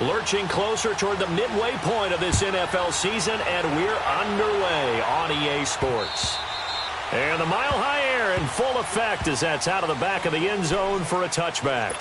Lurching closer toward the midway point of this NFL season, and we're underway on EA Sports. And the mile-high air in full effect as that's out of the back of the end zone for a touchback.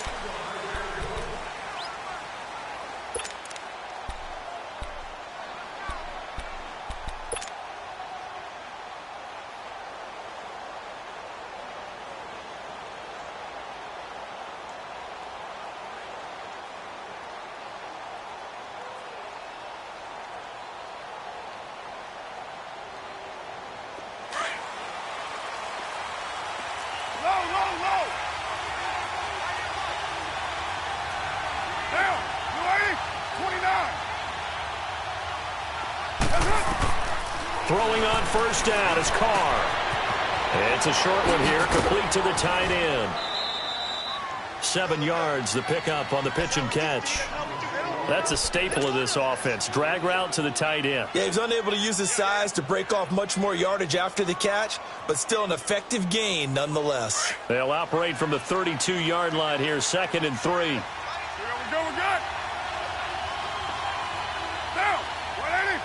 Throwing on first down is Carr. It's a short one here, complete to the tight end. 7 yards, the pickup on the pitch and catch. That's a staple of this offense. Drag route to the tight end. Yeah, he's unable to use his size to break off much more yardage after the catch, but still an effective gain nonetheless. They'll operate from the 32-yard line here, 2nd and 3. We're good. Down. 180.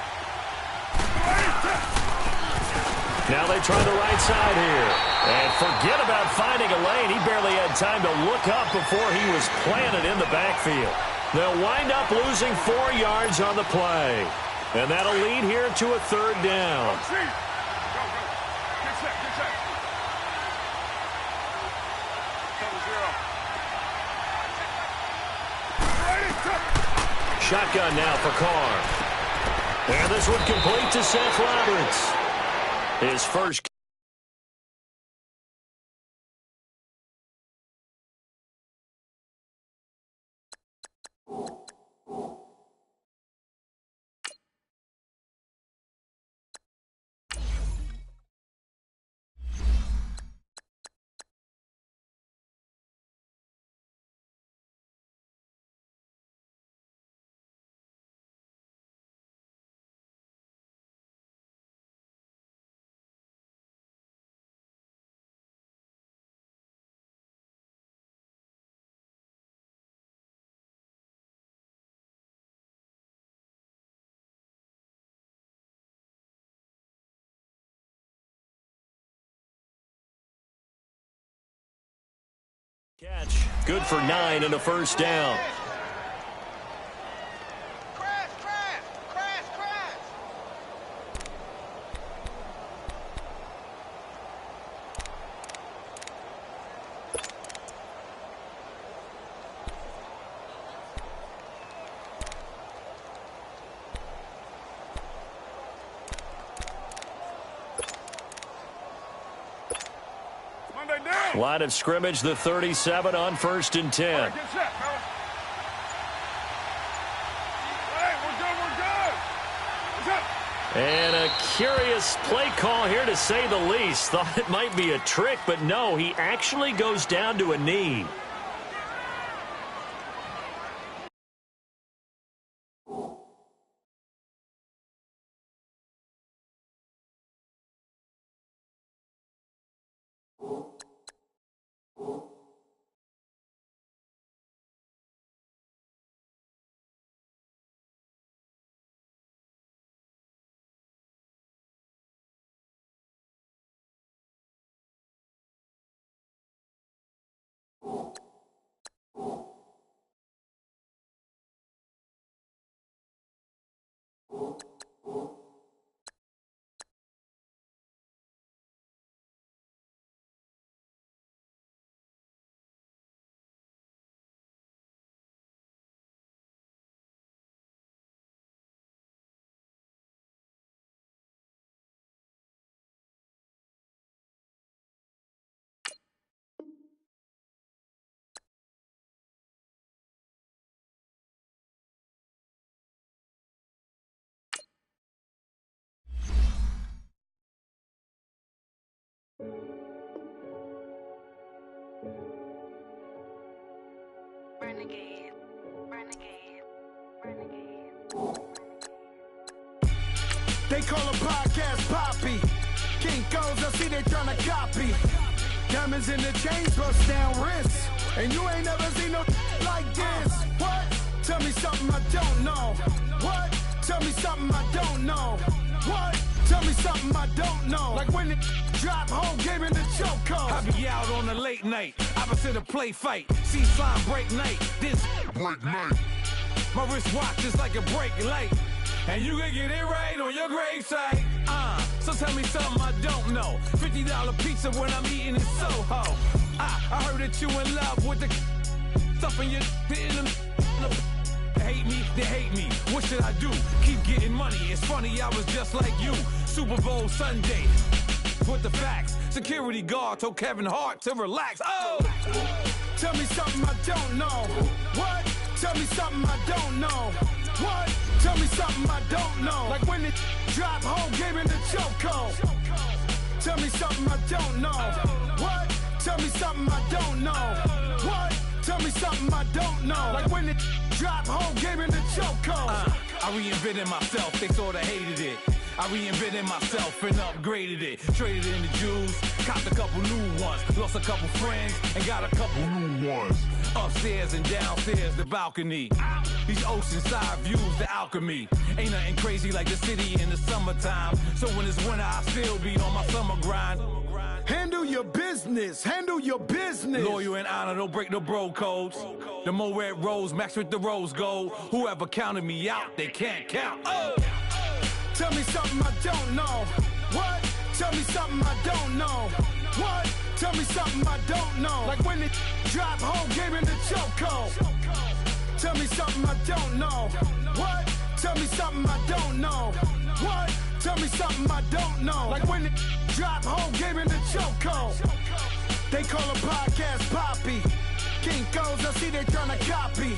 Now they try the right side here. And forget about finding a lane. He barely had time to look up before he was planted in the backfield. They'll wind up losing 4 yards on the play. And that'll lead here to a 3rd down. Go. Get set. Cover 0. Shotgun now for Carr. And this one complete to Seth Roberts. His first. Catch. Good for 9 and a first down. Crash. Line of scrimmage, the 37 on 1st and 10. Right, get set, fellas. Hey, we're good. And a curious play call here, to say the least. Thought it might be a trick, but no, he actually goes down to a knee. Renegade. They call a podcast Poppy. Kinkos, I see they tryna copy. Diamonds in the chains, bust down wrists. And you ain't never seen no like this. What? Tell me something I don't know. What? Tell me something I don't know. What? Tell me something I don't know. Like when it drop home, game in the chokehold. I be out on a late night, opposite a play fight. See slime break night, this break night. My wristwatch is like a break light, and you can get it right on your gravesite. So tell me something I don't know. $50 pizza when I'm eating in Soho. I heard that you in love with the stuff in your hate me, they hate me. What should I do? Keep getting money. It's funny, I was just like you. Super Bowl Sunday with the facts. Security guard told Kevin Hart to relax. Oh! Tell me something I don't know. What? Tell me something I don't know. What? Tell me something I don't know. Like when it drop home, game in the chokehold. Tell me something I don't know. What? Tell me something I don't know. What? Tell me something I don't know. Like when it drop home, game in the chokehold. I reinvented myself, they sorta hated it. I reinvented myself and upgraded it. Traded in the Jews, copped a couple new ones. Lost a couple friends and got a couple new ones. Upstairs and downstairs, the balcony. These oceanside views, the alchemy. Ain't nothing crazy like the city in the summertime. So when it's winter, I still be on my summer grind. Handle your business, handle your business. Loyal and honor, don't break no bro codes. The more red rose, max with the rose gold. Whoever counted me out, they can't count. Oh! Tell me something I don't know. What? Tell me something I don't know. What? Tell me something I don't know. Like when it drop home, game in the chokehold. Tell me something I don't know. What? Tell me something I don't know. What? Tell me something I don't know. Like when it drop home, game in the chokehold. They call a podcast Poppy. Kinkos, I see they tryna copy.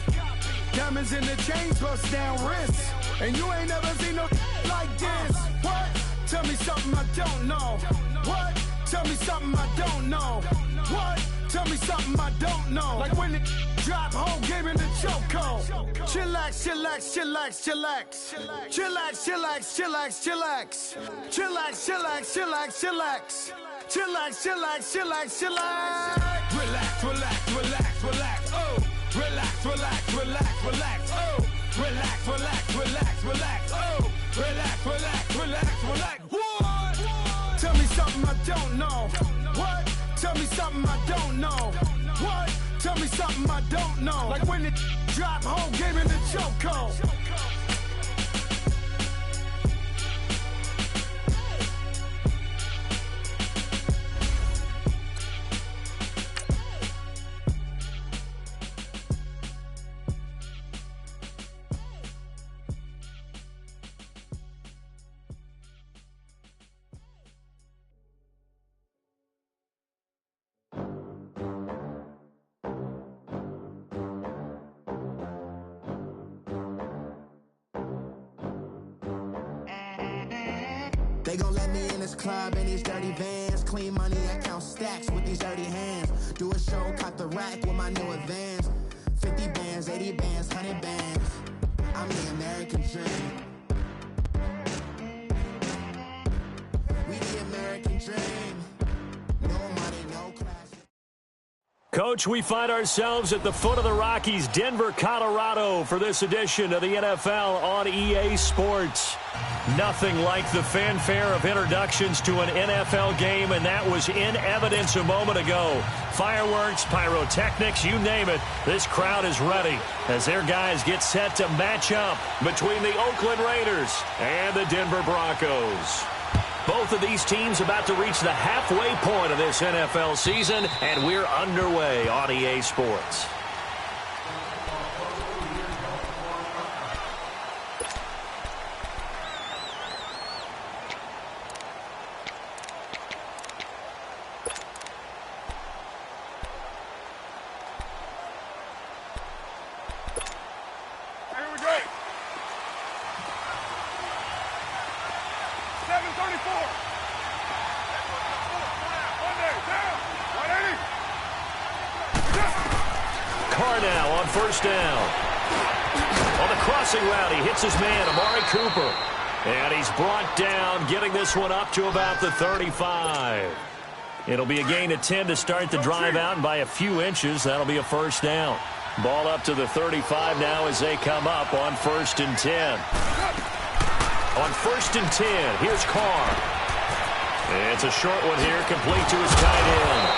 Diamonds in the chains, bust down wrists. And you ain't never seen no like this. What? Tell me something I don't know. What? Tell me something I don't know. What? Tell me something I don't know. Like when it drop home, game in the chokehold. Chillax, chillax, chillax, chillax. Chillax, chillax, chillax, chillax. Chillax, chillax, chillax, chillax. Chillax, chillax, chillax, chillax. Relax, relax, relax, relax, oh. Relax, relax, relax, relax, oh. Relax, relax, relax, relax, oh. Relax, relax, relax, relax. What? Tell me something I don't know. What? Tell me something I don't know. What? Tell me something I don't know. Like when it drop home, game in the chokehold. They gon' let me in this club in these dirty vans. Clean money, I count stacks with these dirty hands. Do a show, cop the rack with my new advance. 50 bands, 80 bands, 100 bands. I'm the American dream. We the American dream. No money, no class. Coach, we find ourselves at the foot of the Rockies, Denver, Colorado, for this edition of the NFL on EA Sports. Nothing like the fanfare of introductions to an NFL game, and that was in evidence a moment ago. Fireworks, pyrotechnics, you name it, this crowd is ready as their guys get set to match up between the Oakland Raiders and the Denver Broncos. Both of these teams about to reach the halfway point of this NFL season, and we're underway on EA Sports. Here we go. 7:34. One day, down. 180. Carr now on first down. On the crossing route, he hits his man, Amari Cooper. And he's brought down, getting this one up to about the 35. It'll be a gain of 10 to start the drive out, and by a few inches, that'll be a first down. Ball up to the 35 now as they come up on 1st and 10. On 1st and 10, here's Carr. It's a short one here, complete to his tight end.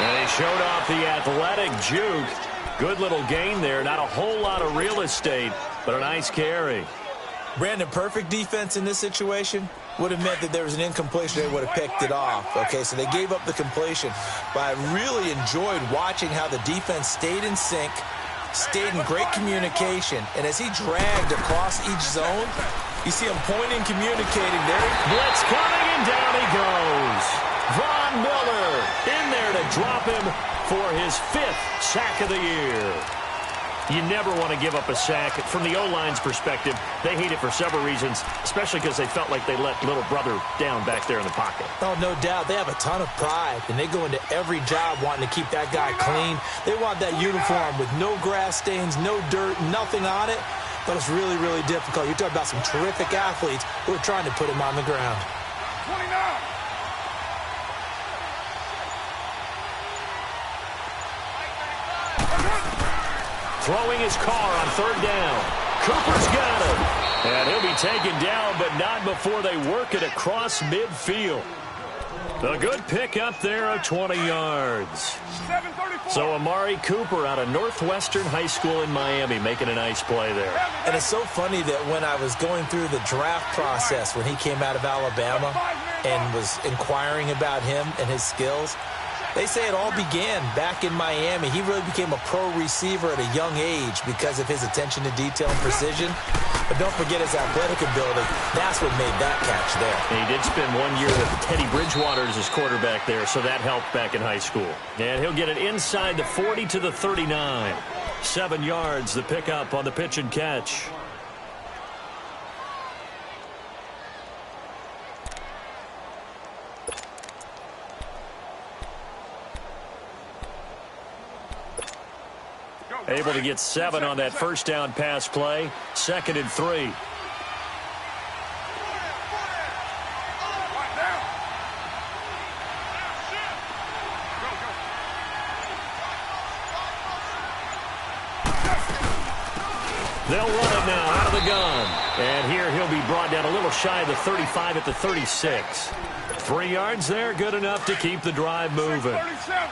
And he showed off the athletic juke. Good little gain there. Not a whole lot of real estate, but a nice carry. Brandon, perfect defense in this situation would have meant that there was an incompletion. They would have picked it off. Okay, so they gave up the completion. But I really enjoyed watching how the defense stayed in sync, stayed in great communication. And as he dragged across each zone, you see him pointing, communicating there. Blitz coming, and down he goes. Von Miller in there to drop him for his 5th sack of the year. You never want to give up a sack. From the O-line's perspective, they hate it for several reasons, especially because they felt like they let little brother down back there in the pocket. Oh, no doubt. They have a ton of pride, and they go into every job wanting to keep that guy clean. They want that uniform with no grass stains, no dirt, nothing on it. But it's really, really difficult. You're talking about some terrific athletes who are trying to put him on the ground. 29. Throwing his car on 3rd down. Cooper's got him. And he'll be taken down, but not before they work it across midfield. A good pick up there of 20 yards. 7:34. So Amari Cooper out of Northwestern High School in Miami making a nice play there. And it's so funny that when I was going through the draft process when he came out of Alabama and was inquiring about him and his skills, they say it all began back in Miami. He really became a pro receiver at a young age because of his attention to detail and precision. But don't forget his athletic ability. That's what made that catch there. And he did spend 1 year with Teddy Bridgewater as his quarterback there, so that helped back in high school. And he'll get it inside the 40 to the 39. 7 yards, the pickup on the pitch and catch. Able to get 7 on that 1st down pass play. 2nd and 3. They'll run it now out of the gun. And here he'll be brought down a little shy of the 35 at the 36. 3 yards there, good enough to keep the drive moving.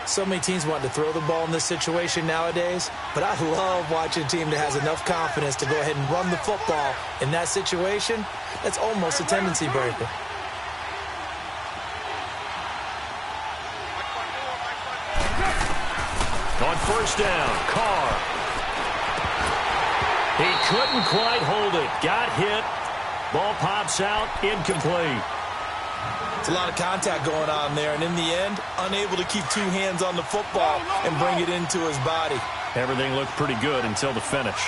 So many teams want to throw the ball in this situation nowadays, but I love watching a team that has enough confidence to go ahead and run the football in that situation. That's almost a tendency breaker. On 1st down, Carr. He couldn't quite hold it. Got hit. Ball pops out, incomplete. It's a lot of contact going on there, and in the end, unable to keep 2 hands on the football and bring it into his body. Everything looked pretty good until the finish.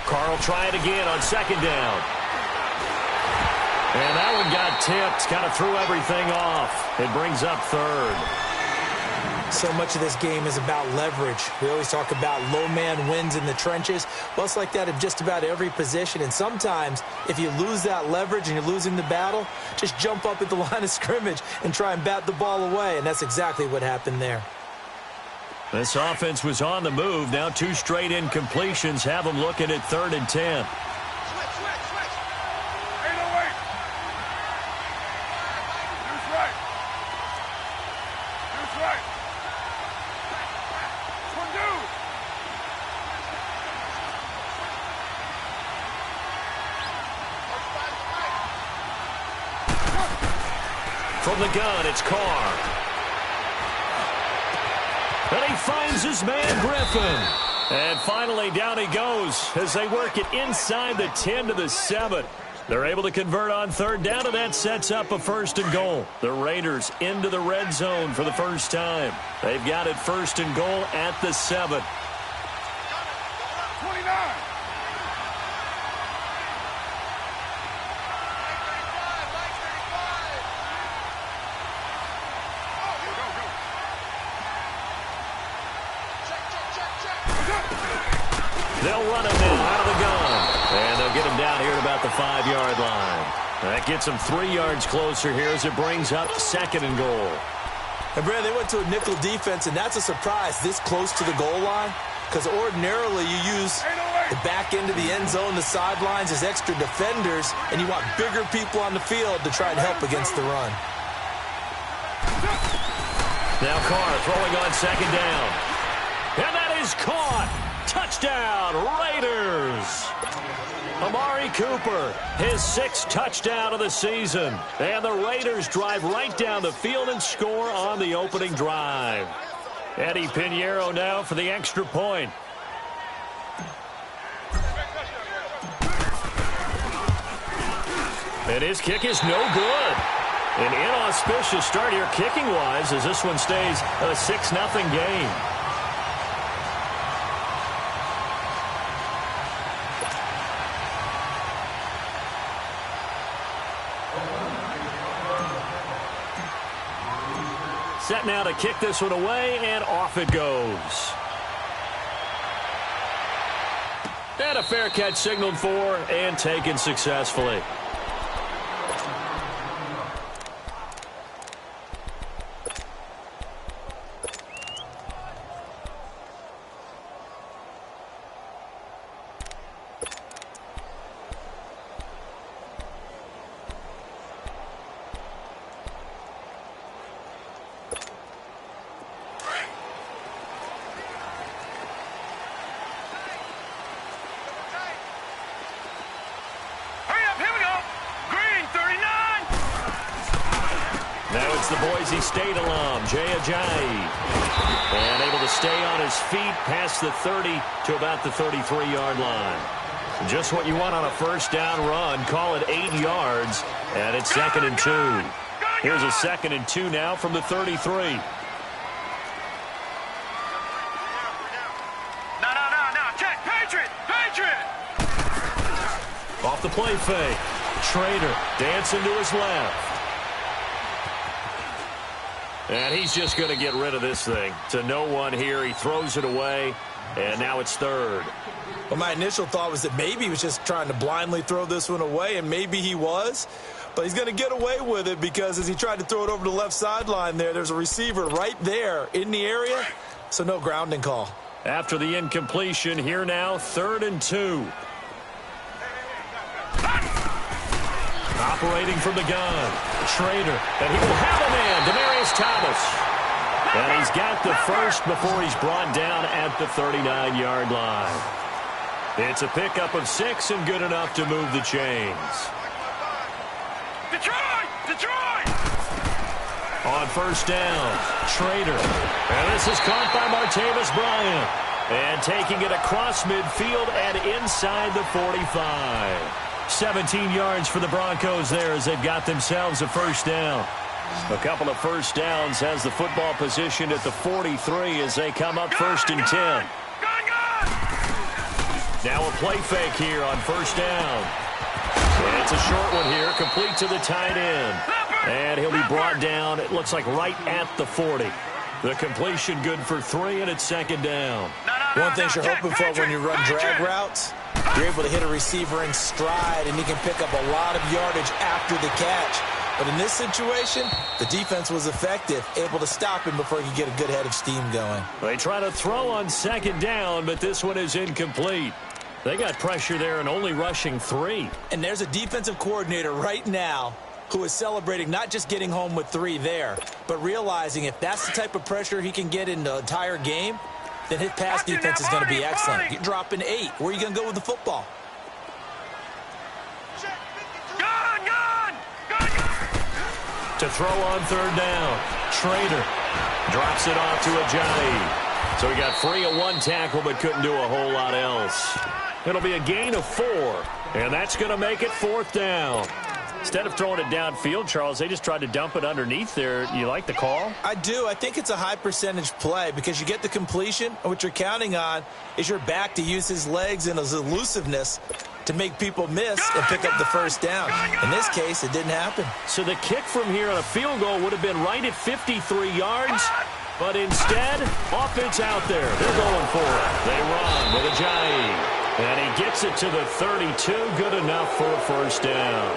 Carl try it again on 2nd down. And that one got tipped, kind of threw everything off. It brings up 3rd. So much of this game is about leverage. We always talk about low man wins in the trenches. Well, it's like that in just about every position. And sometimes, if you lose that leverage and you're losing the battle, just jump up at the line of scrimmage and try and bat the ball away. And that's exactly what happened there. This offense was on the move. Now 2 straight incompletions have them looking at 3rd and 10. From the gun, it's Carr. And he finds his man, Griffin. And finally, down he goes as they work it inside the 10 to the 7. They're able to convert on 3rd down, and that sets up a 1st and goal. The Raiders into the red zone for the first time. They've got it 1st and goal at the 7. 29. They'll run him now out of the gun. And they'll get him down here at about the 5-yard line. That gets him 3 yards closer here as it brings up 2nd and goal. And, Brad, they went to a nickel defense, and that's a surprise this close to the goal line, because ordinarily you use the back end of the end zone, the sidelines as extra defenders, and you want bigger people on the field to try and help against the run. Now Carr throwing on 2nd down. And that is caught. Touchdown, Raiders. Amari Cooper, his 6th touchdown of the season. And the Raiders drive right down the field and score on the opening drive. Eddie Pinheiro now for the extra point. And his kick is no good. An inauspicious start here kicking-wise as this one stays a 6-0 game. Set now to kick this one away, and off it goes. And a fair catch signaled for and taken successfully. The Boise State alum, Jay Ajayi. And able to stay on his feet past the 30 to about the 33-yard line. Just what you want on a first down run. Call it 8 yards, and it's 2nd and 2. Here's a 2nd and 2 now from the 33. No. Check. Patriot. Off the play fake. Schrader dancing to his left. And he's just going to get rid of this thing. To no one here. He throws it away, and now it's 3rd. Well, my initial thought was that maybe he was just trying to blindly throw this one away, and maybe he was. But he's going to get away with it because as he tried to throw it over the left sideline there's a receiver right there in the area, so no grounding call. After the incompletion, here now, 3rd and 2. Operating from the gun, Schrader, and he will have a man, Demaryius Thomas. And he's got the first before he's brought down at the 39-yard line. It's a pickup of 6 and good enough to move the chains. Detroit! On first down, Schrader. And this is caught by Martavis Bryant. And taking it across midfield and inside the 45. 17 yards for the Broncos there as they've got themselves a first down. A couple of first downs has the football positioned at the 43 as they come up 1st and 10. Now a play fake here on first down. And it's a short one here, complete to the tight end. And he'll be brought down, it looks like right at the 40. The completion good for 3, and it's 2nd down. One thing you're hoping for when you run drag routes, you're able to hit a receiver in stride, and you can pick up a lot of yardage after the catch. But in this situation, the defense was effective, able to stop him before he could get a good head of steam going. They try to throw on 2nd down, but this one is incomplete. They got pressure there and only rushing 3. And there's a defensive coordinator right now who is celebrating not just getting home with 3 there, but realizing if that's the type of pressure he can get in the entire game, then his pass defense is going to be excellent. You're dropping 8. Where are you going to go with the football? Gun! To throw on 3rd down, Schrader drops it off to Ajayi. So he got free of 1 tackle but couldn't do a whole lot else. It'll be a gain of 4, and that's going to make it 4th down. Instead of throwing it downfield, Charles, they just tried to dump it underneath there. You like the call? I do. I think it's a high percentage play because you get the completion, and what you're counting on is your back to use his legs and his elusiveness to make people miss and pick up the first down. In this case, it didn't happen. So the kick from here on a field goal would have been right at 53 yards, but instead, offense out there. They're going for it. They run with Ajayi. And he gets it to the 32. Good enough for a first down.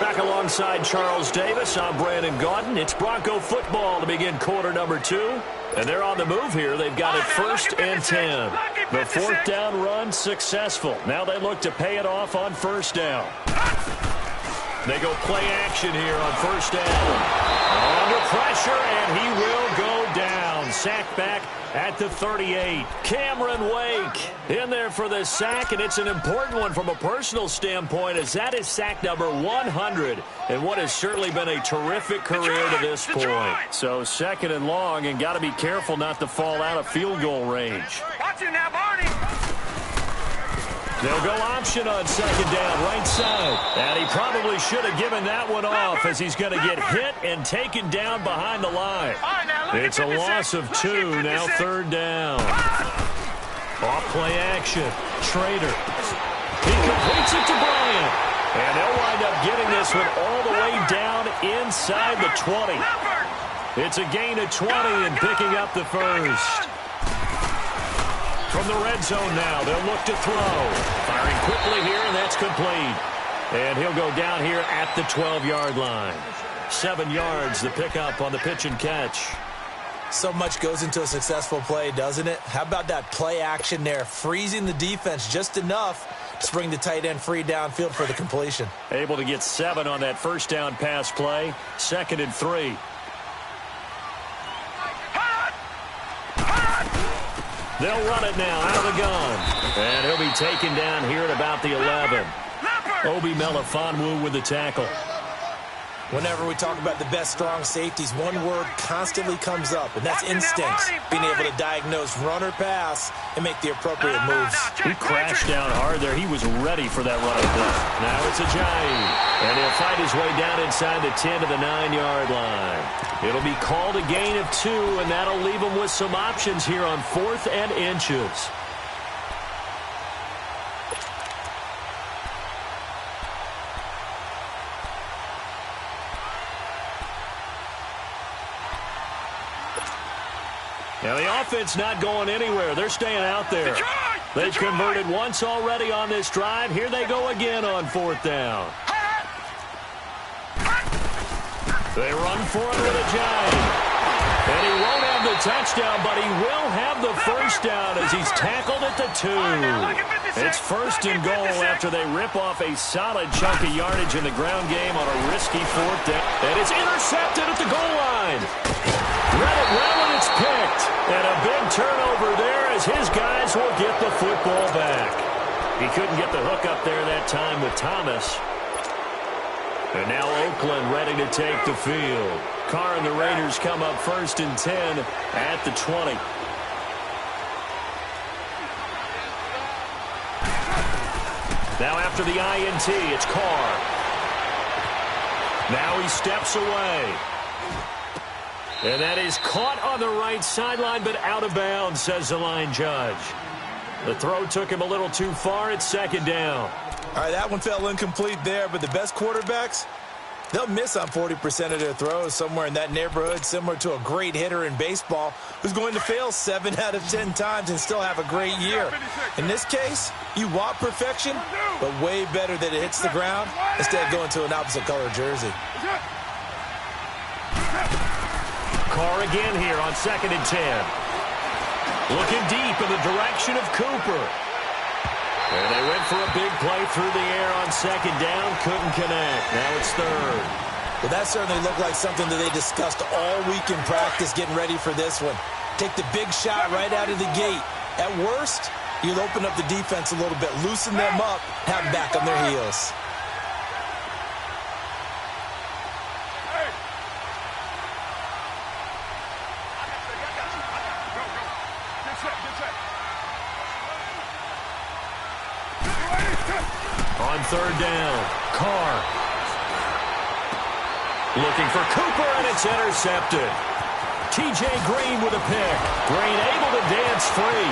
Back alongside Charles Davis, I'm Brandon Gaudin. It's Bronco football to begin quarter number 2. And they're on the move here. They've got it 1st and 10. The 4th down run successful. Now they look to pay it off on 1st down. They go play action here on 1st down. Under pressure, and he will go down. Sacked back at the 38. Cameron Wake in there for the sack, and it's an important one from a personal standpoint, as that is sack number 100 and what has certainly been a terrific career to this point. So 2nd and long, and got to be careful not to fall out of field goal range. Watch it now, Barney. They'll go option on 2nd down, right side. And he probably should have given that one off, as he's going to get hit and taken down behind the line. It's a loss of 2, now 3rd down. Off play action. Schrader. He completes it to Bryant. And they'll wind up getting this one all the way down inside the 20. It's a gain of 20 and picking up the first. From the red zone now, they'll look to throw. Firing quickly here, and that's complete. And he'll go down here at the 12-yard line. 7 yards, the pickup on the pitch and catch. So much goes into a successful play, doesn't it? How about that play action there, freezing the defense just enough to bring the tight end free downfield for the completion. Able to get 7 on that 1st down pass play. 2nd and 3. They'll run it now out of the gun. And he'll be taken down here at about the 11. Obi Melifonwu with the tackle. Whenever we talk about the best strong safeties, one word constantly comes up, and that's instinct. Being able to diagnose run or pass and make the appropriate moves. He crashed down hard there. He was ready for that running play. Now it's Ajayi. And he'll fight his way down inside the 10 to the 9-yard line. It'll be called a gain of 2, and that'll leave him with some options here on 4th and inches. Now the offense not going anywhere. They're staying out there. They've converted once already on this drive. Here they go again on 4th down. They run for it with Ajayi. And he won't have the touchdown, but he will have the first down as he's tackled at the 2. It's 1st and goal after they rip off a solid chunk of yardage in the ground game on a risky 4th down. And it's intercepted at the goal line. Read it well, and it's picked. And a big turnover there as his guys will get the football back. He couldn't get the hook up there that time with Thomas. And now Oakland ready to take the field. Carr and the Raiders come up 1st and 10 at the 20. Now after the INT, it's Carr. Now he steps away. And that is caught on the right sideline, but out of bounds, says the line judge. The throw took him a little too far. It's 2nd down. All right, that one fell incomplete there, but the best quarterbacks, they'll miss on 40% of their throws, somewhere in that neighborhood, similar to a great hitter in baseball who's going to fail 7 out of 10 times and still have a great year. In this case, you want perfection, but way better that it hits the ground instead of going to an opposite color jersey. Carr again here on 2nd and 10. Looking deep in the direction of Cooper. And they went for a big play through the air on 2nd down. Couldn't connect. Now it's 3rd. Well, that certainly looked like something that they discussed all week in practice getting ready for this one. Take the big shot right out of the gate. At worst, you'll open up the defense a little bit, loosen them up, have them back on their heels. On 3rd down, Carr. Looking for Cooper, and it's intercepted. T.J. Green with a pick. Green able to dance free.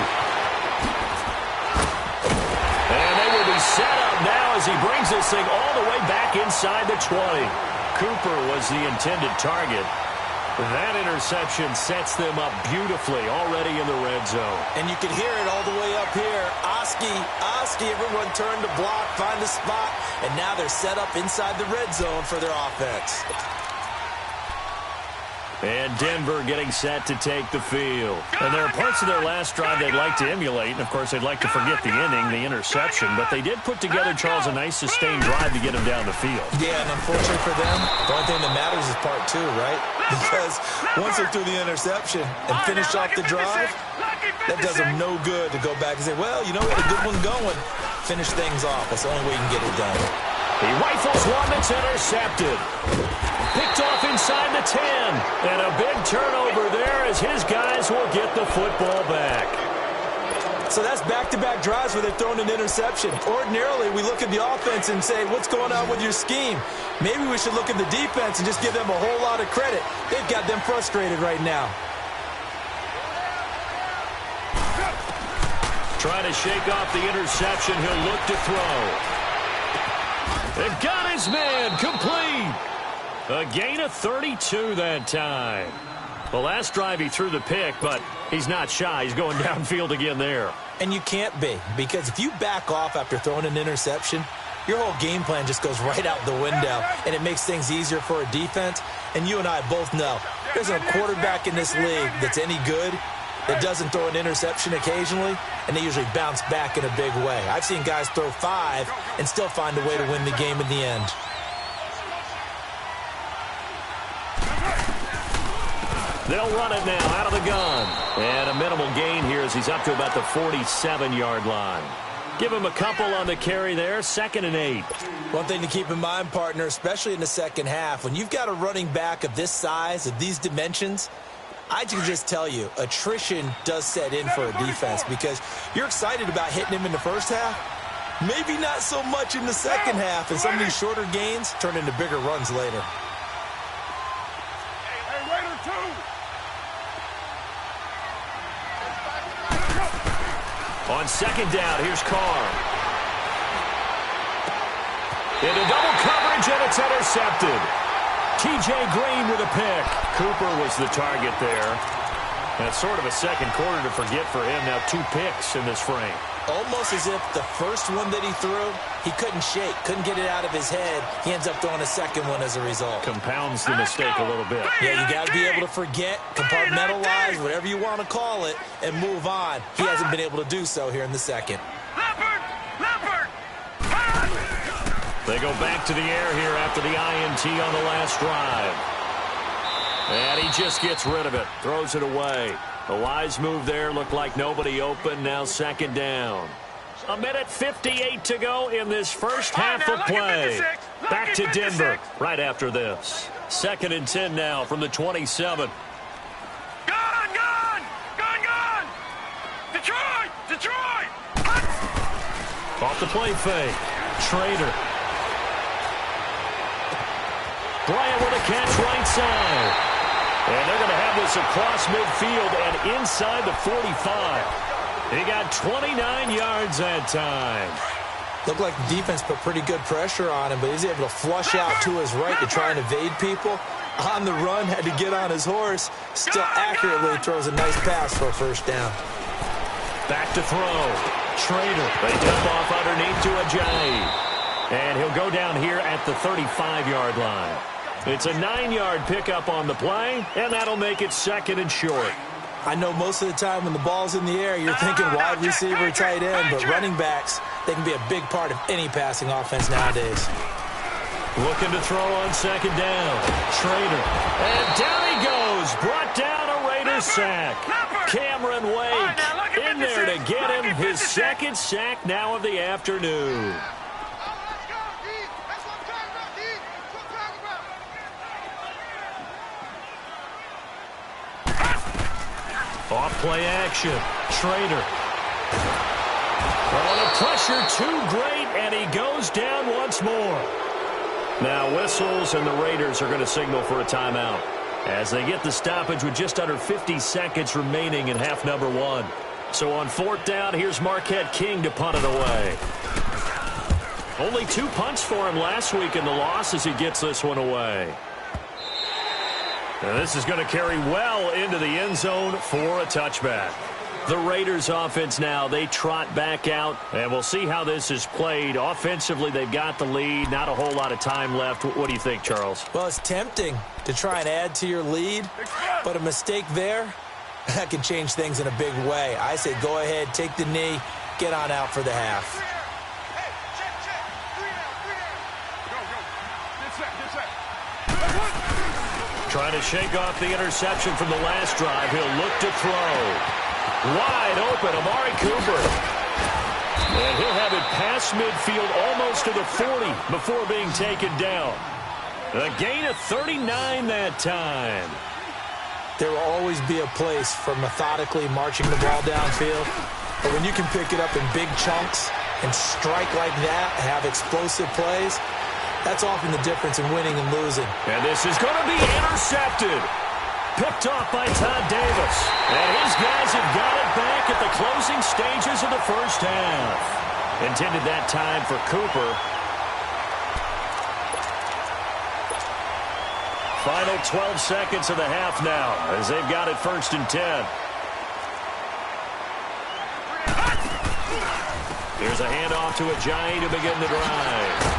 And they will be set up now as he brings this thing all the way back inside the 20. Cooper was the intended target. That interception sets them up beautifully already in the red zone. And you can hear it all the way up here. Oski, everyone turned to block, find a spot, and now they're set up inside the red zone for their offense. And Denver getting set to take the field. And there are parts of their last drive they'd like to emulate. And, of course, they'd like to forget the inning, the interception. But they did put together, Charles, a nice sustained drive to get him down the field. Yeah, and unfortunately for them, the only thing that matters is part two, right? Because once they threw the interception and finished off the drive, that does them no good to go back and say, well, you know, we had a good one going. Finish things off. That's the only way you can get it done. He rifles one that's intercepted. Picked off inside the 10. And a big turnover there as his guys will get the football back. So that's back-to-back drives where they're throwing an interception. Ordinarily, we look at the offense and say, what's going on with your scheme? Maybe we should look at the defense and just give them a whole lot of credit. They've got them frustrated right now. Trying to shake off the interception. He'll look to throw. They've got his man complete. A gain of 32 that time. The last drive he threw the pick, but he's not shy. He's going downfield again there. And you can't be, because if you back off after throwing an interception, your whole game plan just goes right out the window, and it makes things easier for a defense. And you and I both know there's a quarterback in this league that's any good that doesn't throw an interception occasionally, and they usually bounce back in a big way. I've seen guys throw 5 and still find a way to win the game in the end. They'll run it now out of the gun. And a minimal gain here as he's up to about the 47-yard line. Give him a couple on the carry there, 2nd and 8. One thing to keep in mind, partner, especially in the second half, when you've got a running back of this size, of these dimensions, I can just tell you, attrition does set in for a defense because you're excited about hitting him in the first half. Maybe not so much in the second half, and some of these shorter gains turn into bigger runs later. On 2nd down, here's Carr. Into double coverage, and it's intercepted. T.J. Green with a pick. Cooper was the target there. And it's sort of a second quarter to forget for him. Now 2 picks in this frame. Almost as if the first one that he threw, he couldn't shake, couldn't get it out of his head. He ends up throwing a second one as a result. Compounds the mistake a little bit. Yeah, you got to be able to forget, compartmentalize, whatever you want to call it, and move on. He hasn't been able to do so here in the second. They go back to the air here after the INT on the last drive. And he just gets rid of it, throws it away. A wise move there, looked like nobody open, now 2nd down. 1:58 to go in this first half of play. Back to Denver right after this. 2nd and 10 now from the 27. Gone! Detroit! Off the play fake. Schrader. Bryant with a catch right side. And they're going to have this across midfield and inside the 45. He got 29 yards that time. Looked like the defense put pretty good pressure on him, but he was able to flush out to his right to try and evade people. On the run, had to get on his horse. Still accurately throws a nice pass for a first down. Back to throw. Schrader. They dump off underneath to Ajayi. And he'll go down here at the 35-yard line. It's a 9-yard pickup on the play, and that'll make it 2nd and short. I know most of the time when the ball's in the air, you're thinking wide receiver, tight end, but running backs, they can be a big part of any passing offense nowadays. Looking to throw on 2nd down. Schrader. And down he goes. Brought down a Raiders sack. Cameron Wake in there to get him his 2nd sack now of the afternoon. Off play action. Schrader. Oh, the pressure too great, and he goes down once more. Now whistles, and the Raiders are going to signal for a timeout as they get the stoppage with just under 50 seconds remaining in half number 1. So on 4th down, here's Marquette King to punt it away. Only 2 punts for him last week in the loss as he gets this one away. And this is going to carry well into the end zone for a touchback. The Raiders offense now, they trot back out, and we'll see how this is played. Offensively, they've got the lead, not a whole lot of time left. What do you think, Charles? Well, it's tempting to try and add to your lead, but a mistake there, that can change things in a big way. I say go ahead, take the knee, get on out for the half. Trying to shake off the interception from the last drive. He'll look to throw. Wide open, Amari Cooper. And he'll have it past midfield almost to the 40 before being taken down. A gain of 39 that time. There will always be a place for methodically marching the ball downfield. But when you can pick it up in big chunks and strike like that, have explosive plays, that's often the difference in winning and losing. And this is going to be intercepted. Picked off by Todd Davis. And his guys have got it back at the closing stages of the first half. Intended that time for Cooper. Final 12 seconds of the half now as they've got it 1st and 10. Here's a handoff to Ajayi to begin the drive.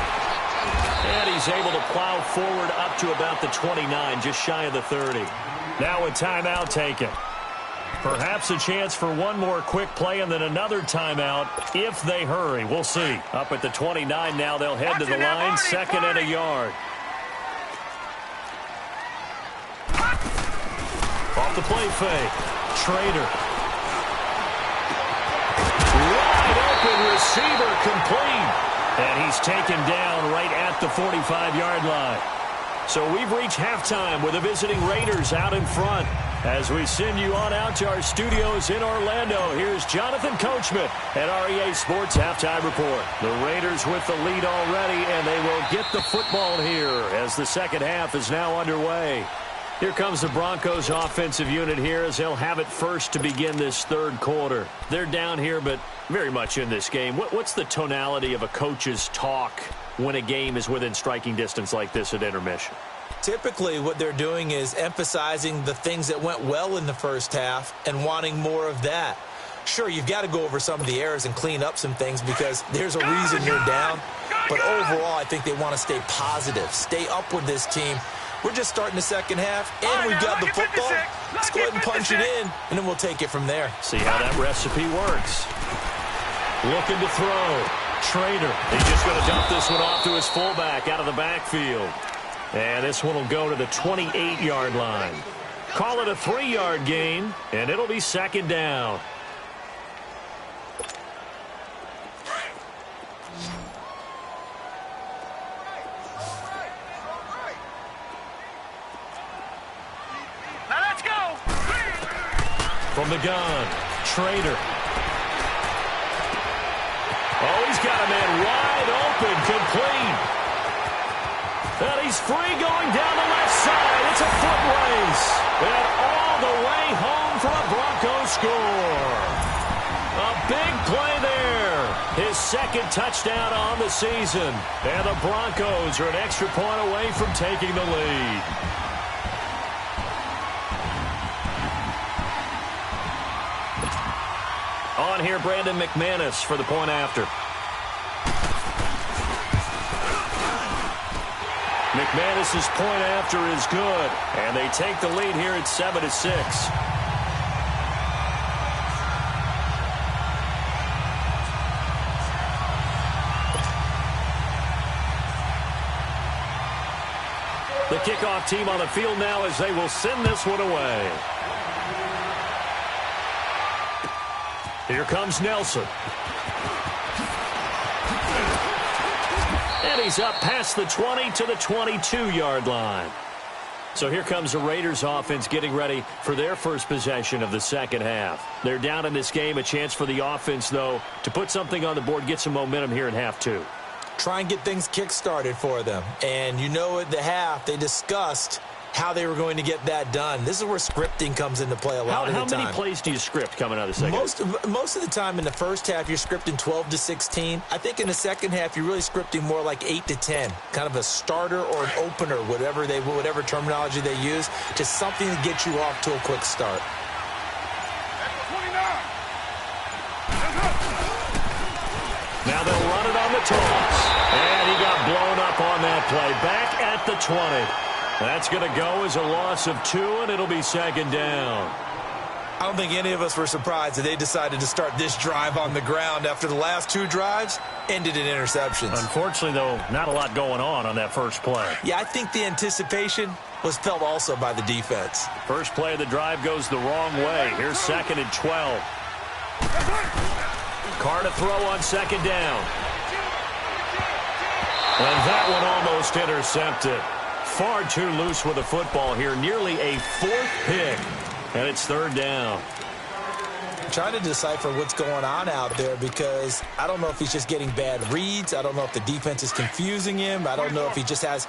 And he's able to plow forward up to about the 29, just shy of the 30. Now a timeout taken. Perhaps a chance for one more quick play and then another timeout if they hurry. We'll see. Up at the 29 now, they'll head to the line, 2nd and a yard. Off the play fake. Trader. Wide open receiver complete. And he's taken down right at the 45-yard line. So we've reached halftime with the visiting Raiders out in front. As we send you on out to our studios in Orlando, here's Jonathan Coachman at REA Sports Halftime Report. The Raiders with the lead already, and they will get the football here as the second half is now underway. Here comes the Broncos offensive unit here as they'll have it first to begin this third quarter. They're down here, but very much in this game. What's the tonality of a coach's talk when a game is within striking distance like this at intermission? Typically, what they're doing is emphasizing the things that went well in the first half and wanting more of that. Sure, you've got to go over some of the errors and clean up some things because there's a reason you're down. But overall, I think they want to stay positive, stay up with this team. We're just starting the second half, and we've got the football. Let's go ahead and punch it in, and then we'll take it from there. See how that recipe works. Looking to throw. Trader. He's just going to dump this one off to his fullback out of the backfield. And this one will go to the 28-yard line. Call it a 3-yard gain, and it'll be 2nd down. From the gun, Trader. Oh, he's got a man wide open, complete. And he's free going down the left side. It's a foot race. And all the way home for a Broncos score. A big play there. His 2nd touchdown on the season. And the Broncos are an extra point away from taking the lead. On here, Brandon McManus for the point after. McManus's point after is good, and they take the lead here at 7-6. The kickoff team on the field now as they will send this one away. Here comes Nelson. And he's up past the 20 to the 22-yard line. So here comes the Raiders offense getting ready for their first possession of the second half. They're down in this game. A chance for the offense, though, to put something on the board, get some momentum here in half 2. Try and get things kick-started for them. And you know at the half they discussed how they were going to get that done. This is where scripting comes into play a lot of the time. How many plays do you script coming out of the second half? Most of the time in the first half, you're scripting 12 to 16. I think in the second half, you're really scripting more like 8 to 10, kind of a starter or an opener, whatever terminology they use, just something to get you off to a quick start. Now they'll run it on the toss. And he got blown up on that play. Back at the 20. That's going to go as a loss of 2, and it'll be second down. I don't think any of us were surprised that they decided to start this drive on the ground after the last 2 drives ended in interceptions. Unfortunately, though, not a lot going on that first play. Yeah, I think the anticipation was felt also by the defense. First play of the drive goes the wrong way. Here's 2nd and 12. Carr to throw on second down. And that one almost intercepted. Far too loose with the football here. Nearly a 4th pick. And it's 3rd down. I'm trying to decipher what's going on out there because I don't know if he's just getting bad reads. I don't know if the defense is confusing him. I don't know if he just has,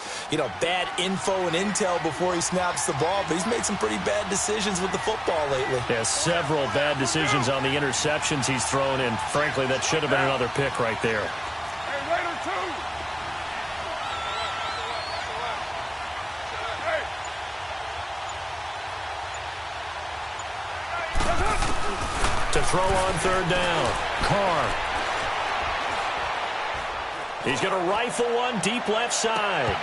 bad info and intel before he snaps the ball. But he's made some pretty bad decisions with the football lately. Yeah, several bad decisions on the interceptions he's thrown. And frankly, that should have been another pick right there. To throw on 3rd down. Carr. He's going to rifle one deep left side.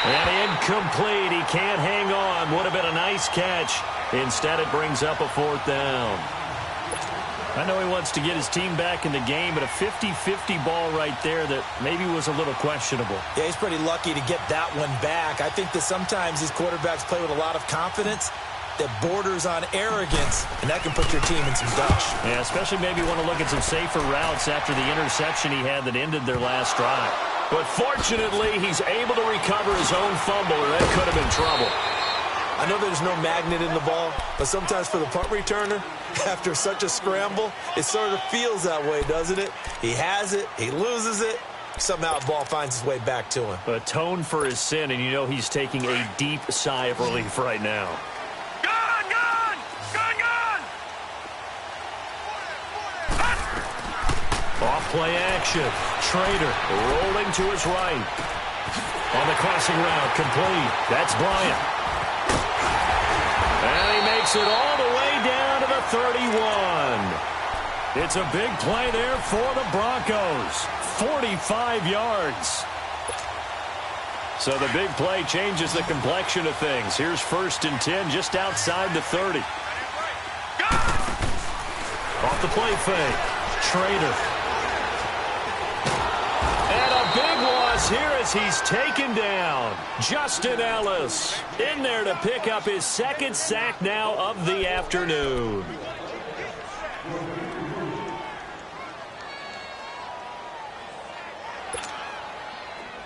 And incomplete. He can't hang on. Would have been a nice catch. Instead, it brings up a 4th down. I know he wants to get his team back in the game, but a 50-50 ball right there that maybe was a little questionable. Yeah, he's pretty lucky to get that one back. I think that sometimes these quarterbacks play with a lot of confidence that borders on arrogance, and that can put your team in some dutch. Yeah, especially maybe want to look at some safer routes after the interception he had that ended their last drive. But fortunately, he's able to recover his own fumble, or that could have been trouble. I know there's no magnet in the ball, but sometimes for the punt returner, after such a scramble, it sort of feels that way, doesn't it? He has it, he loses it, somehow the ball finds its way back to him. Atone for his sin, and he's taking a deep sigh of relief right now. Off-play action. Trader rolling to his right. On the crossing route, complete. That's Bryant. And he makes it all the way down to the 31. It's a big play there for the Broncos. 45 yards. So the big play changes the complexion of things. Here's 1st and 10 just outside the 30. Off the play fake. Trader. Big loss here as he's taken down. Justin Ellis in there to pick up his 2nd sack now of the afternoon.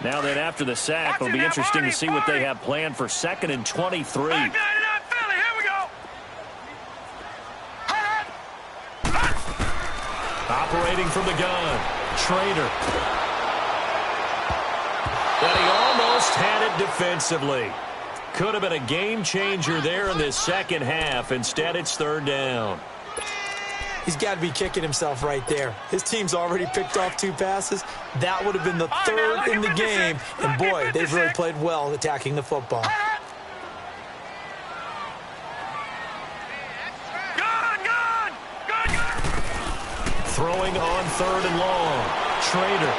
Now then, after the sack, it'll be interesting to see what they have planned for 2nd and 23. Operating from the gun, Trader. But he almost had it defensively. Could have been a game changer there in this second half. Instead, it's 3rd down. He's got to be kicking himself right there. His team's already picked off 2 passes. That would have been the 3rd in the game. And, boy, they've really played well attacking the football. Throwing on 3rd and long. Trader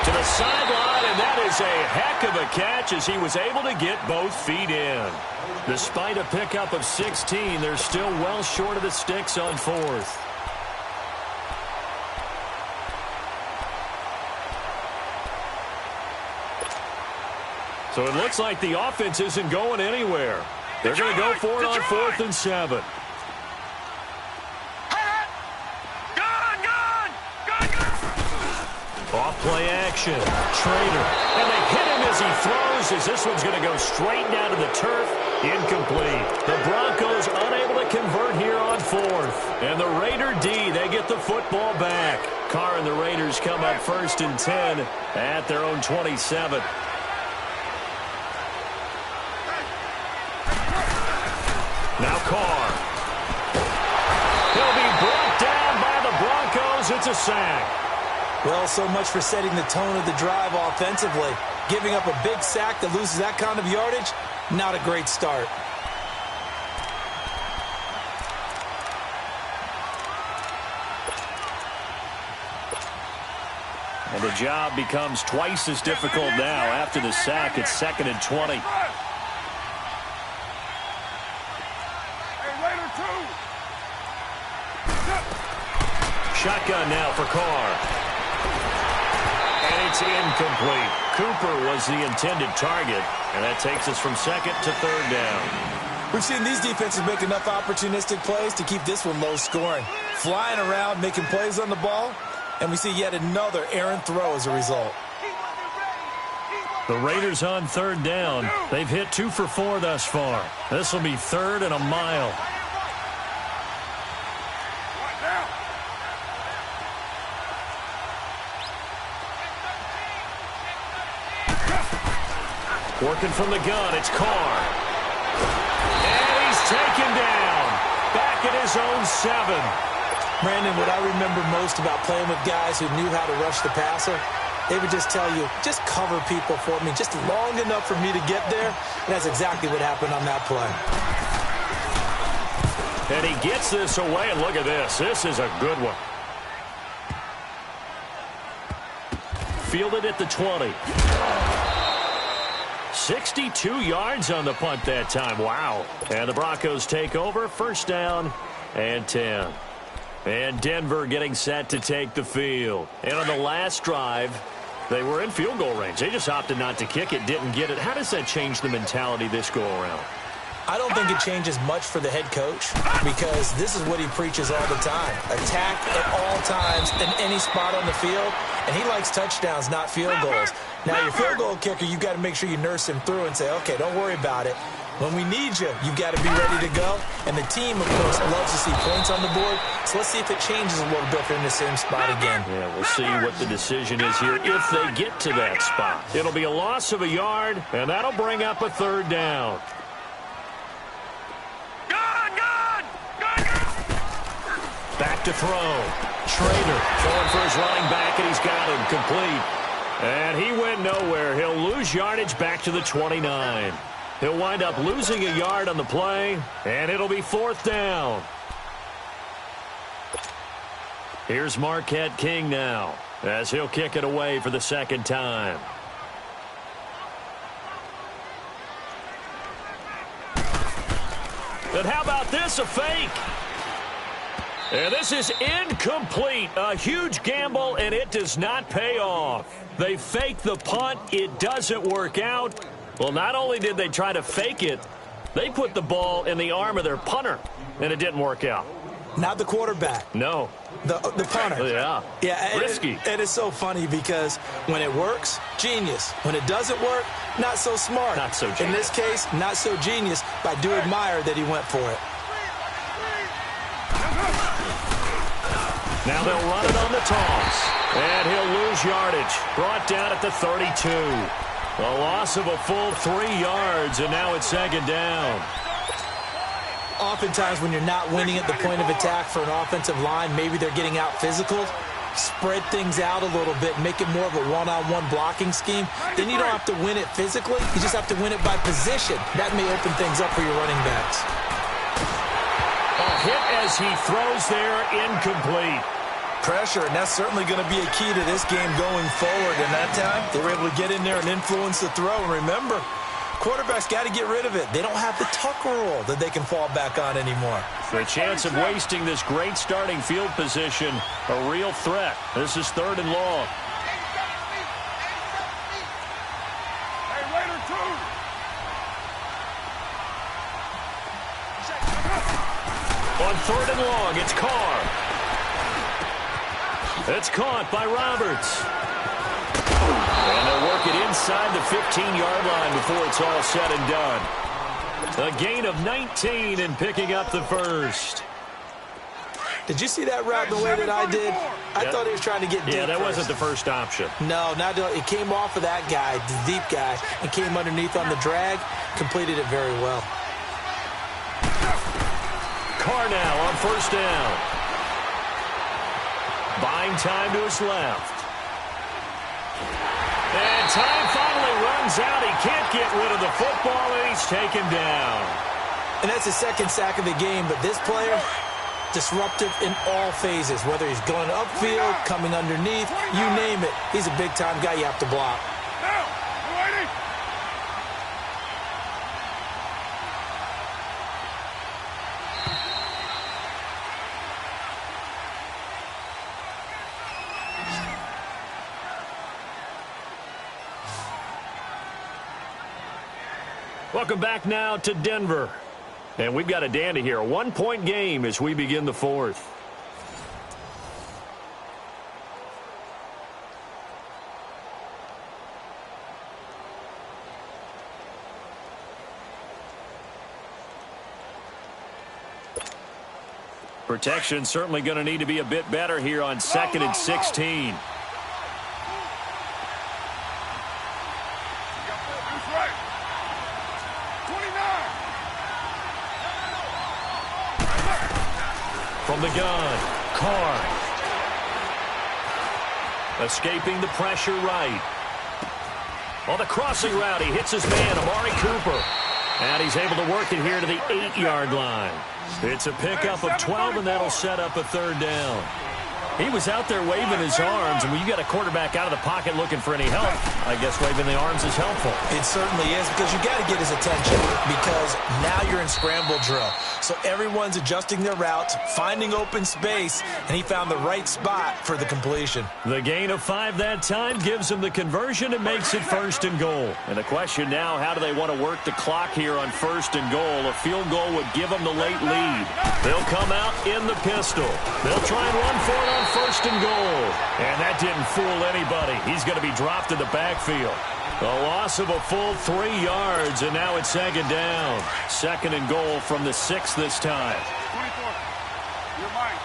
to the sideline, and that is a heck of a catch as he was able to get both feet in. Despite a pickup of 16, they're still well short of the sticks on 4th. So it looks like the offense isn't going anywhere. They're going to go for it on 4th and 7. Off-play action. Trader. And they hit him as he throws, as this one's going to go straight down to the turf. Incomplete. The Broncos unable to convert here on 4th. And the Raider D, they get the football back. Carr and the Raiders come up 1st and 10 at their own 27. Now Carr. He'll be brought down by the Broncos. It's a sack. Well, so much for setting the tone of the drive offensively. Giving up a big sack that loses that kind of yardage, not a great start. And the job becomes twice as difficult now after the sack. It's 2nd and 20. Shotgun now for Carr. And it's incomplete. Cooper was the intended target, and that takes us from 2nd to 3rd down. We've seen these defenses make enough opportunistic plays to keep this one low scoring. Flying around, making plays on the ball, and we see yet another errant throw as a result. The Raiders on 3rd down. They've hit 2 for 4 thus far. This will be 3rd and a mile. Working from the gun, it's Carr. And he's taken down. Back at his own 7. Brandon, what I remember most about playing with guys who knew how to rush the passer, they would just tell you, just cover people for me, just long enough for me to get there. And that's exactly what happened on that play. And he gets this away, and look at this. This is a good one. Fielded at the 20. 62 yards on the punt that time. Wow. And the Broncos take over. 1st down and 10. And Denver getting set to take the field. And on the last drive, they were in field goal range. They just opted not to kick it, didn't get it. How does that change the mentality this go around? I don't think it changes much for the head coach because this is what he preaches all the time. Attack at all times in any spot on the field, and he likes touchdowns, not field goals. Now, your field goal kicker, you've got to make sure you nurse him through and say, okay, don't worry about it. When we need you, you've got to be ready to go. And the team, of course, loves to see points on the board. So let's see if it changes a little bit if they're in the same spot again. Yeah, we'll see what the decision is here if they get to that spot. It'll be a loss of a yard, and that'll bring up a 3rd down. Back to throw. Schrader throwing for his running back, and he's got him complete. And he went nowhere. He'll lose yardage back to the 29. He'll wind up losing a yard on the play, and it'll be 4th down. Here's Marquette King now, as he'll kick it away for the 2nd time. And how about this, a fake? And this is incomplete. A huge gamble, and it does not pay off. They fake the punt. It doesn't work out. Well, not only did they try to fake it, they put the ball in the arm of their punter, and it didn't work out. Not the quarterback. No. The punter. Yeah. Yeah. Risky. And it's so funny because when it works, genius. When it doesn't work, not so smart. Not so genius. In this case, not so genius, but I do admire that he went for it. Now they'll run it on the toss. And he'll lose yardage. Brought down at the 32. A loss of a full 3 yards, and now it's 2nd down. Oftentimes when you're not winning at the point of attack for an offensive line, maybe they're getting out physical, spread things out a little bit, make it more of a one-on-one blocking scheme. Then you don't have to win it physically. You just have to win it by position. That may open things up for your running backs. A hit as he throws there, incomplete. Pressure, and that's certainly going to be a key to this game going forward. And that time, they were able to get in there and influence the throw. And remember, quarterbacks got to get rid of it. They don't have the tuck rule that they can fall back on anymore. The chance of wasting this great starting field position, a real threat. This is 3rd and long. On 3rd and long, it's Carr. It's caught by Roberts. And they'll work it inside the 15-yard line before it's all said and done. A gain of 19 and picking up the 1st. Did you see that route the way that I did? I thought he was trying to get deep. Yeah, that first. wasn't the first option. No, it came off of that guy, the deep guy, and came underneath on the drag, completed it very well. Carr now on first down. Buying time to his left. And time finally runs out. He can't get rid of the football, and he's taken down. And that's his second sack of the game, but this player, disruptive in all phases, whether he's going upfield, coming underneath, you name it. He's a big-time guy you have to block. Now, you ready? Welcome back now to Denver. And we've got a dandy here. A one-point game as we begin the fourth. Protection certainly going to need to be a bit better here on 2nd and 16. From the gun, Carr. Escaping the pressure right. On the crossing route, he hits his man, Amari Cooper. And he's able to work it here to the 8-yard line. It's a pickup of 12, and that'll set up a third down. He was out there waving his arms, and when you got a quarterback out of the pocket looking for any help, I guess waving the arms is helpful. It certainly is, because you got to get his attention, because now you're in scramble drill. So everyone's adjusting their routes, finding open space, and he found the right spot for the completion. The gain of 5 that time gives him the conversion and makes it 1st and goal. And the question now, how do they want to work the clock here on 1st and goal? A field goal would give them the late lead. They'll come out in the pistol. They'll try and run for it on 1st and goal. And that didn't fool anybody. He's going to be dropped in the backfield. A loss of a full 3 yards, and now it's 2nd down. 2nd and goal from the 6 this time. 24. You're mine.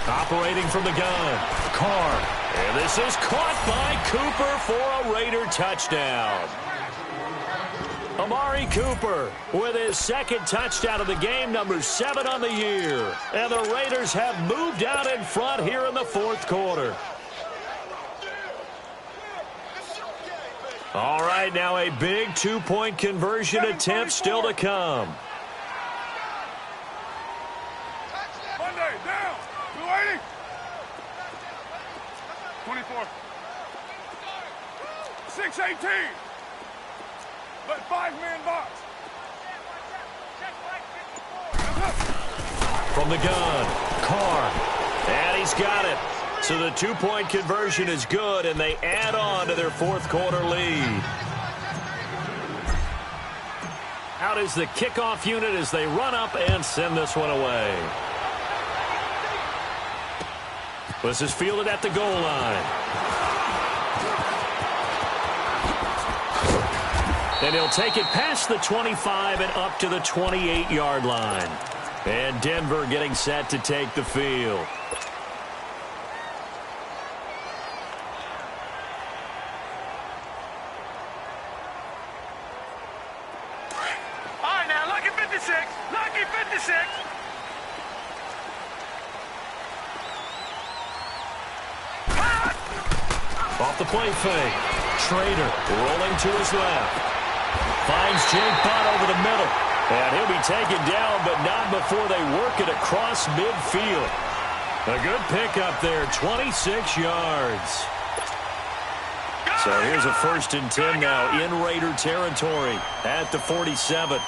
Operating from the gun, Carr. And this is caught by Cooper for a Raider touchdown. Amari Cooper with his 2nd touchdown of the game, number 7 on the year. And the Raiders have moved out in front here in the 4th quarter. All right, now a big 2-point conversion attempt still to come. Monday, down. 280. 24. 618. But 5-man box. From the gun, Carr. And he's got it. So the 2-point conversion is good, and they add on to their 4th quarter lead. Out is the kickoff unit as they run up and send this one away. This is fielded at the goal line. And he'll take it past the 25 and up to the 28-yard line. And Denver getting set to take the field. All right, now, lucky 56. Lucky 56. Off the play fake. Schrader rolling to his left. Finds Jake Butt over the middle. And he'll be taken down, but not before they work it across midfield. A good pickup there, 26 yards. So here's a 1st and 10 now in Raider territory at the 47.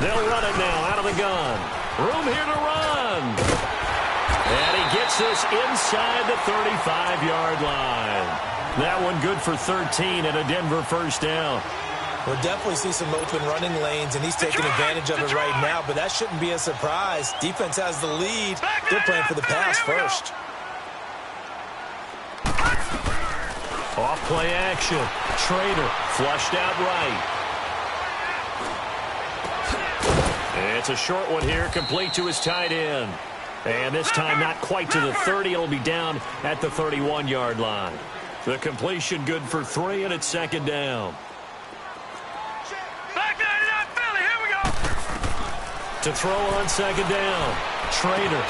They'll run it now out of the gun. Room here to run. And he gets this inside the 35-yard line. That one good for 13 and a Denver 1st down. We'll definitely see some open running lanes, and he's taking advantage of it right now, but that shouldn't be a surprise. Defense has the lead. They're playing for the pass first. Off play action. Schrader flushed out right. It's a short one here, complete to his tight end. And this time not quite to the 30. It'll be down at the 31-yard line. The completion good for 3, and it's second down. Back 99 Philly, here we go. To throw on second down, Trader.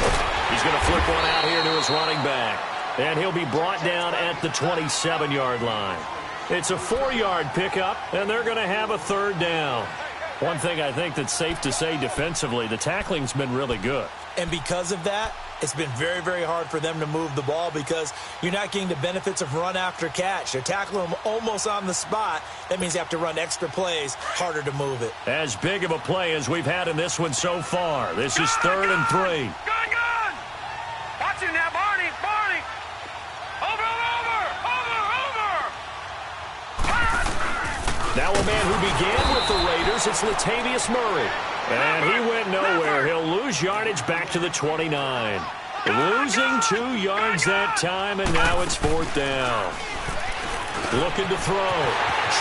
He's going to flip one out here to his running back. And he'll be brought down at the 27-yard line. It's a 4-yard pickup, and they're going to have a third down. One thing I think that's safe to say defensively, the tackling's been really good. And because of that, it's been very, very hard for them to move the ball because you're not getting the benefits of run after catch. They're tackling them almost on the spot. That means you have to run extra plays, harder to move it. As big of a play as we've had in this one so far. This is 3rd and 3. Good. Watch it now, Barney. Over. Now a man who began with the Raiders, it's Latavius Murray. And he went nowhere. He'll lose yardage back to the 29. Losing 2 yards that time, and now it's 4th down. Looking to throw.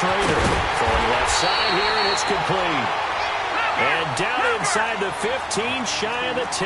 Trader throwing left side here, and it's complete. And down inside the 15, shy of the 10.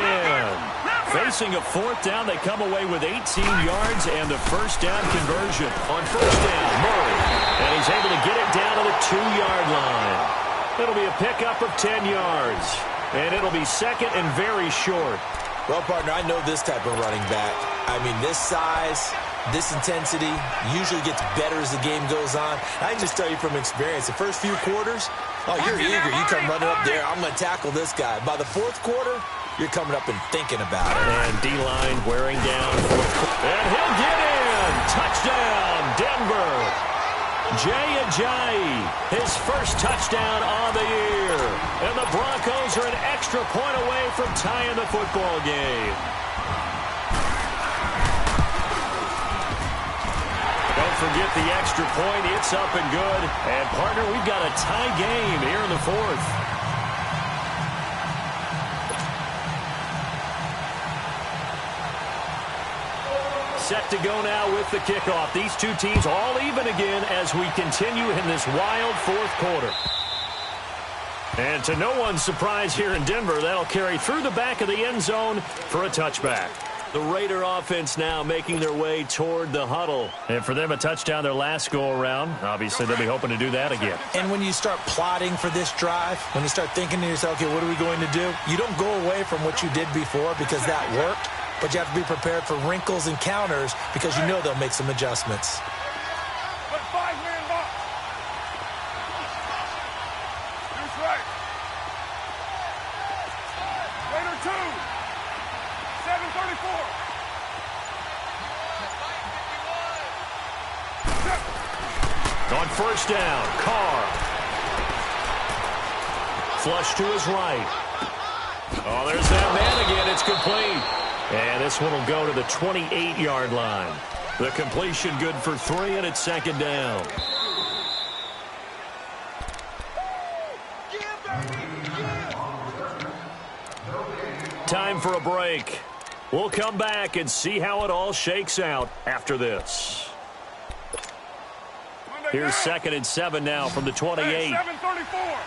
Facing a 4th down, they come away with 18 yards and the first down conversion. On 1st down, Murray. And he's able to get it down to the 2-yard line. It'll be a pickup of 10 yards. And it'll be second and very short. Well, partner, I know this type of running back. I mean, this size, this intensity usually gets better as the game goes on. I can just tell you from experience, the first few quarters, oh, you're eager. You come running up there, I'm going to tackle this guy. By the 4th quarter, you're coming up and thinking about it. And D-line wearing down. And he'll get in. Touchdown, Denver. Jay Ajayi, his first touchdown on the year. And the Broncos are an extra point away from tying the football game. Don't forget the extra point. It's up and good. And, partner, we've got a tie game here in the 4th. Set to go now with the kickoff. These two teams all even again as we continue in this wild 4th quarter. And to no one's surprise here in Denver, that'll carry through the back of the end zone for a touchback. The Raider offense now making their way toward the huddle. And for them, a touchdown their last go-around. Obviously, they'll be hoping to do that again. And when you start plotting for this drive, when you start thinking to yourself, okay, what are we going to do? You don't go away from what you did before because that worked. But you have to be prepared for wrinkles and counters because you know they'll make some adjustments. Put 5-man box. That's right. Raider 2. 7:34. On 1st down, Carr. Flush to his right. Oh, there's that man again. It's complete. And this one will go to the 28-yard line. The completion good for 3, and it's second down. Time for a break. We'll come back and see how it all shakes out after this. Here's 2nd and 7 now from the 28. Hey, 7:34.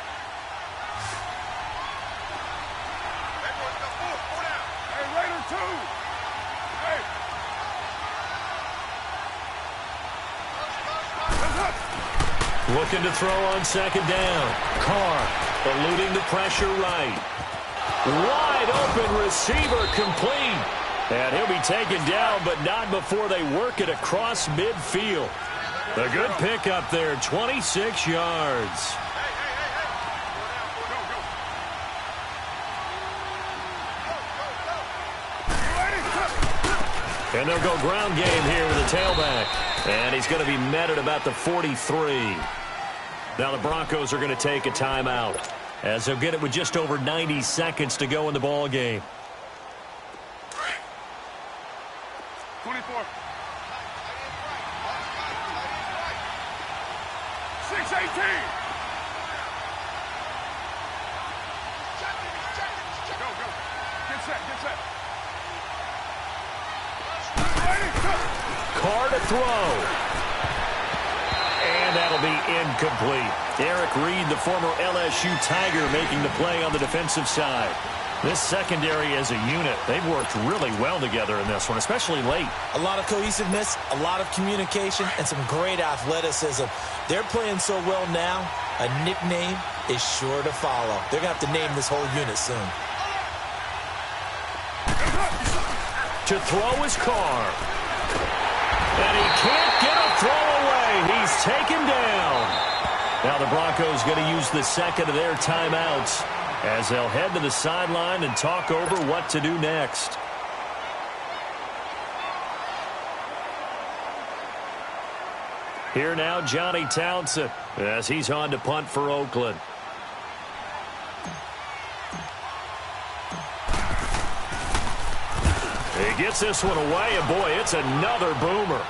Looking to throw on second down. Carr eluding the pressure right. Wide open receiver complete. And he'll be taken down, but not before they work it across midfield. A good pickup there, 26 yards. And they'll go ground game here with the tailback. And he's going to be met at about the 43. Now the Broncos are going to take a timeout as they'll get it with just over 90 seconds to go in the ball game. 24. 6:18. Go. Get set. Carr to throw. And that'll be incomplete. Eric Reed, the former LSU Tiger, making the play on the defensive side. This secondary as a unit, they've worked really well together in this one, especially late. A lot of cohesiveness, a lot of communication, and some great athleticism. They're playing so well now, a nickname is sure to follow. They're going to have to name this whole unit soon. To throw is Carr. And he can't get a throw away. He's taken down. Now the Broncos going to use the second of their timeouts as they'll head to the sideline and talk over what to do next. Here now, Johnny Townsend, as he's on to punt for Oakland. He gets this one away, and boy, it's another boomer.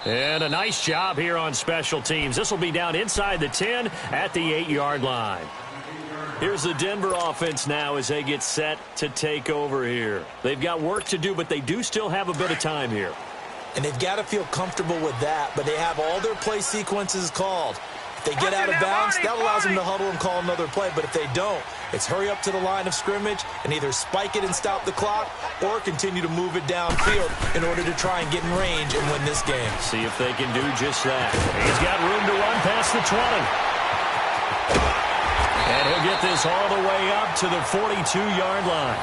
And a nice job here on special teams. This will be down inside the 10 at the 8-yard line. Here's the Denver offense now as they get set to take over here. They've got work to do, but they do still have a bit of time here. And they've got to feel comfortable with that, but they have all their play sequences called. If they get out of bounds, that allows them to huddle and call another play. But if they don't, it's hurry up to the line of scrimmage and either spike it and stop the clock or continue to move it downfield in order to try and get in range and win this game. See if they can do just that. He's got room to run past the 20. And he'll get this all the way up to the 42-yard line.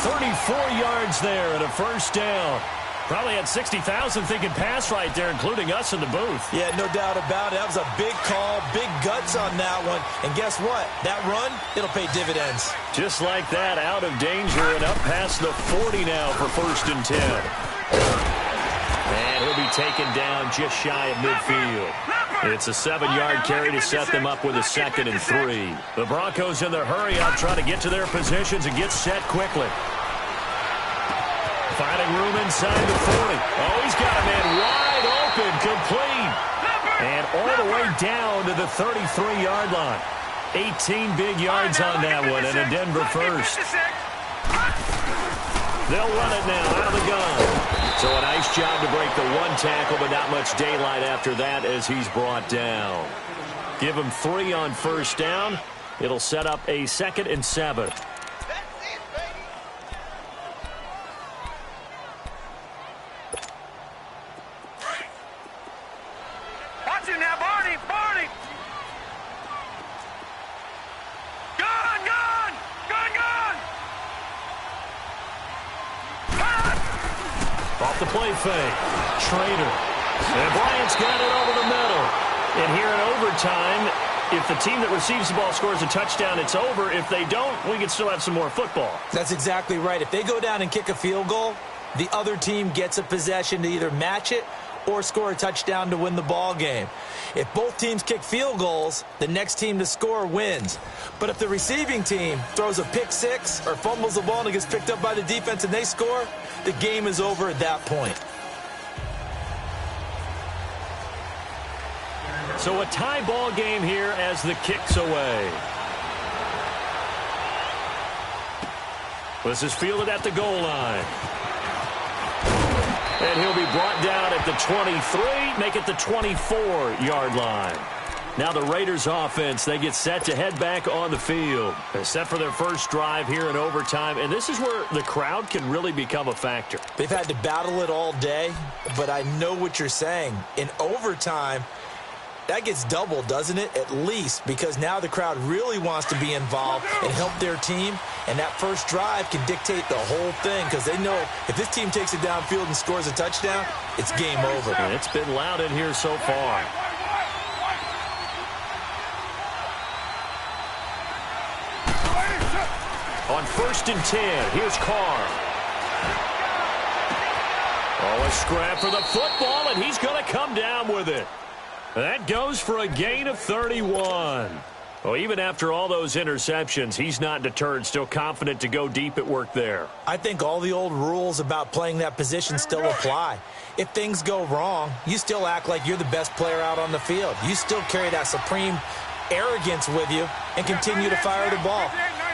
34 yards there and a first down. Probably had 60,000 thinking pass right there, including us in the booth. Yeah, no doubt about it. That was a big call, big guts on that one. And guess what? That run, it'll pay dividends. Just like that, out of danger and up past the 40 now for 1st and 10. And he'll be taken down just shy of midfield. It's a 7-yard carry to set them up with a 2nd and 3. The Broncos in their hurry-up trying to get to their positions and get set quickly. Finding room inside the 40. Oh, he's got a man wide open, complete. And all the way down to the 33-yard line. 18 big yards on that one, and a Denver first. They'll run it now out of the gun. So a nice job to break the one tackle, but not much daylight after that as he's brought down. Give him 3 on first down. It'll set up a 2nd and 7. Off the play fake. Trader. And Bryant's got it over the middle. And here in overtime, if the team that receives the ball scores a touchdown, it's over. If they don't, we can still have some more football. That's exactly right. If they go down and kick a field goal, the other team gets a possession to either match it or score a touchdown to win the ball game. If both teams kick field goals, the next team to score wins. But if the receiving team throws a pick six or fumbles the ball and it gets picked up by the defense and they score, the game is over at that point. So a tie ball game here as the kick's away. This is fielded at the goal line. And he'll be brought down at the 23, make it the 24-yard line. Now the Raiders offense, they get set to head back on the field. They're set for their first drive here in overtime, and this is where the crowd can really become a factor. They've had to battle it all day, but I know what you're saying. In overtime, that gets doubled, doesn't it? At least, because now the crowd really wants to be involved and help their team, and that first drive can dictate the whole thing because they know if this team takes it downfield and scores a touchdown, it's game over. And it's been loud in here so far. On 1st and 10, here's Carr. Oh, a scrap for the football, and he's going to come down with it. That goes for a gain of 31. Well, even after all those interceptions, he's not deterred, still confident to go deep at work there. I think all the old rules about playing that position still apply. If things go wrong, you still act like you're the best player out on the field. You still carry that supreme arrogance with you and continue to fire the ball.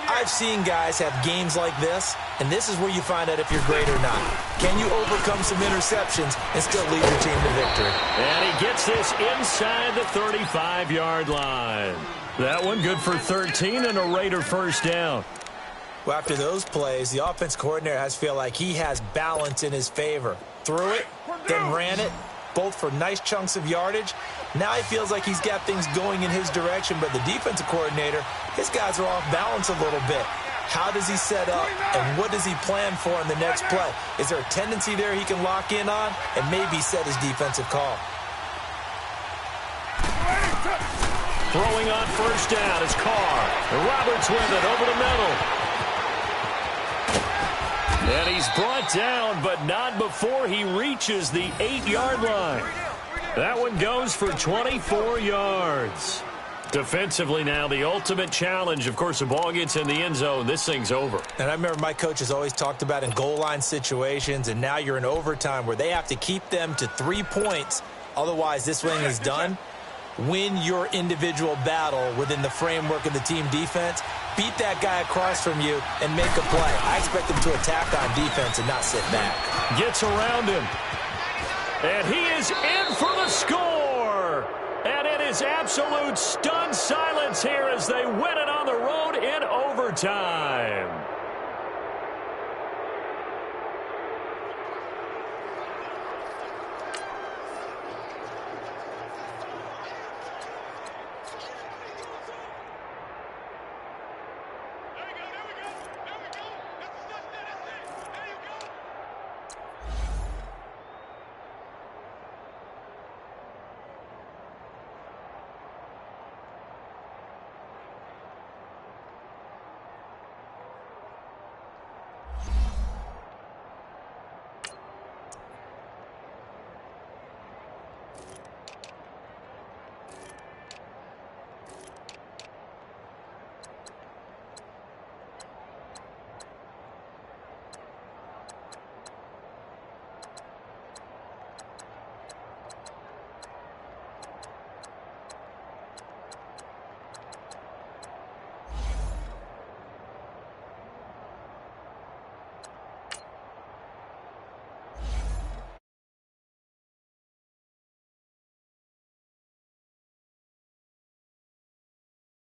I've seen guys have games like this, and this is where you find out if you're great or not. Can you overcome some interceptions and still lead your team to victory? And he gets this inside the 35-yard line. That one good for 13 and a Raider first down. Well, after those plays, the offense coordinator has to feel like he has balance in his favor. Threw it, then ran it, both for nice chunks of yardage. Now he feels like he's got things going in his direction, but the defensive coordinator, his guys are off balance a little bit. How does he set up, and what does he plan for in the next play? Is there a tendency there he can lock in on and maybe set his defensive call? Throwing on first down is Carr. And Roberts with it over the middle. And he's brought down, but not before he reaches the 8-yard line. That one goes for 24 yards. Defensively now, the ultimate challenge. Of course, the ball gets in the end zone. This thing's over. And I remember my coaches always talked about in goal line situations, and now you're in overtime where they have to keep them to 3 points. Otherwise, this thing is done. Win your individual battle within the framework of the team defense. Beat that guy across from you and make a play. I expect him to attack on defense and not sit back. Gets around him. And he is in for the score. And it is absolute stunned silence here as they win it on the road in overtime.